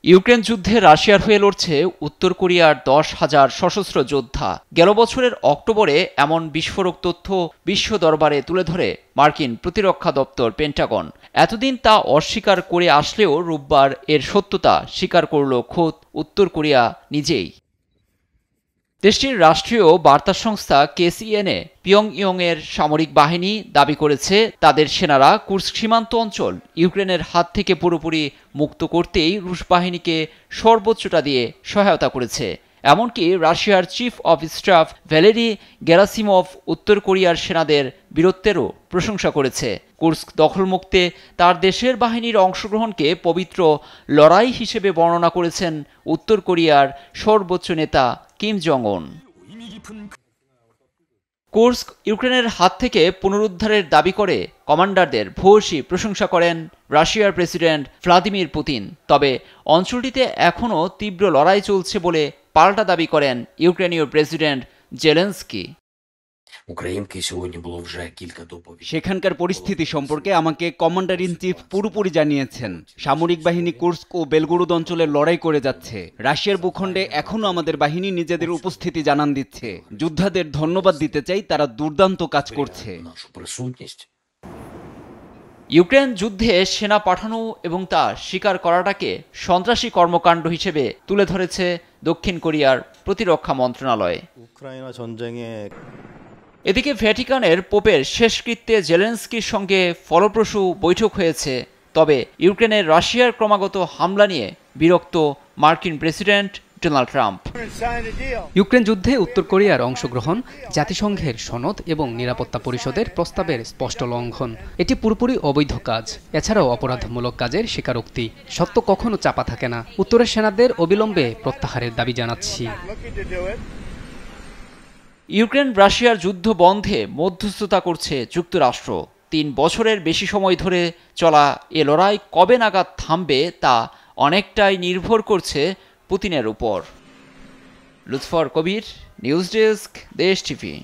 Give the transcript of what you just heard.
Ukraine যুদ্ধে রাশিয়ার হয়ে লড়ছে উত্তর কোরিয়ার 10,000 সশস্ত্র যোদ্ধা। গেল বছরের অক্টোবরে এমন বিস্ফোরক তথ্য বিশ্ব দরবারে তুলে ধরে মার্কিন প্রতিরক্ষা দপ্তর পেন্টাগন। এতদিন তা অস্বীকার করে আসলেও রোববার এর সত্যতা স্বীকার করল খোদ উত্তর কোরিয়া নিজেই। দেশটির রাষ্ট্রীয় বার্তা সংস্থা কেসিএনএ পিয়ংইয়ংয়ের সামরিক বাহিনী দাবি করেছে তাদের সেনারা কুর্স্ক সীমান্ত অঞ্চল ইউক্রেনের হাত থেকে পুরোপুরি মুক্ত করতেই রুশ বাহিনীকে সর্বোচ্চটা দিয়ে সহায়তা করেছে। এমনকি রাশিয়ার chief of staff Valery Gerasimov উত্তর কোরিয়ার সেনাদের বীরত্বেরও প্রশংসা করেছে। কুর্স্ক দখলমুক্তে তার দেশের বাহিনীর অংশগ্রহণকে পবিত্র লড়াই হিসেবে বর্ণনা করেছেন উত্তর কোরিয়ার সর্বোচ্চ নেতা কিম জং উন। কুর্স্ক ইউক্রেনের হাত থেকে পুনরুদ্ধারের দাবি করে কমান্ডারদের ভূয়সী প্রশংসা করেন রাশিয়ার প্রেসিডেন্ট ভ্লাদিমির পুতিন। তবে অঞ্চলটিতে এখনও তীব্র লড়াই চলছে বলে পাল্টা দাবি করেন ইউক্রেনীয় প্রেসিডেন্ট জেলেনস্কি। সেখানকার পরিস্থিতি সম্পর্কে আমাকে কমান্ডার ইন চিফ পুরোপুরি জানিয়েছেন। সামরিক বাহিনী কুর্স্ক ও বেলগোরোদ অঞ্চলে লড়াই করে যাচ্ছে। রাশিয়ার ভূখণ্ডে এখনও আমাদের বাহিনী নিজেদের উপস্থিতি জানান দিচ্ছে। যোদ্ধাদের ধন্যবাদ দিতে চাই, তারা দুর্দান্ত কাজ করছে। ইউক্রেন যুদ্ধে সেনা পাঠানো এবং তা স্বীকার করাটাকে সন্ত্রাসী কর্মকাণ্ড হিসেবে তুলে ধরেছে দক্ষিণ কোরিয়ার প্রতিরক্ষা মন্ত্রণালয়। এদিকে ভ্যাটিকানের পোপের শেষকৃত্যে জেলেনস্কির সঙ্গে ফলপ্রসূ বৈঠক হয়েছে। তবে ইউক্রেনের রাশিয়ার ক্রমাগত হামলা নিয়ে বিরক্ত মার্কিন প্রেসিডেন্ট ডোনাল্ড ট্রাম্প। ইউক্রেন যুদ্ধে উত্তর কোরিয়ার অংশগ্রহণ জাতিসংঘের সনদ এবং নিরাপত্তা পরিষদের প্রস্তাবের স্পষ্ট লঙ্ঘন। এটি পুরোপুরি অবৈধ কাজ, এছাড়াও অপরাধমূলক কাজের স্বীকারোক্তি। সত্য কখনো চাপা থাকে না। উত্তরের সেনাদের অবিলম্বে প্রত্যাহারের দাবি জানাচ্ছি। ইউক্রেন রাশিয়ার যুদ্ধ বন্ধে মধ্যস্থতা করছে যুক্তরাষ্ট্র। 3 বছরের বেশি সময় ধরে চলা এ লড়াই কবে নাগাদ থামবে তা অনেকটাই নির্ভর করছে পুতিনের উপর। লুৎফর কবির, নিউজ ডেস্ক, দেশ টিভি।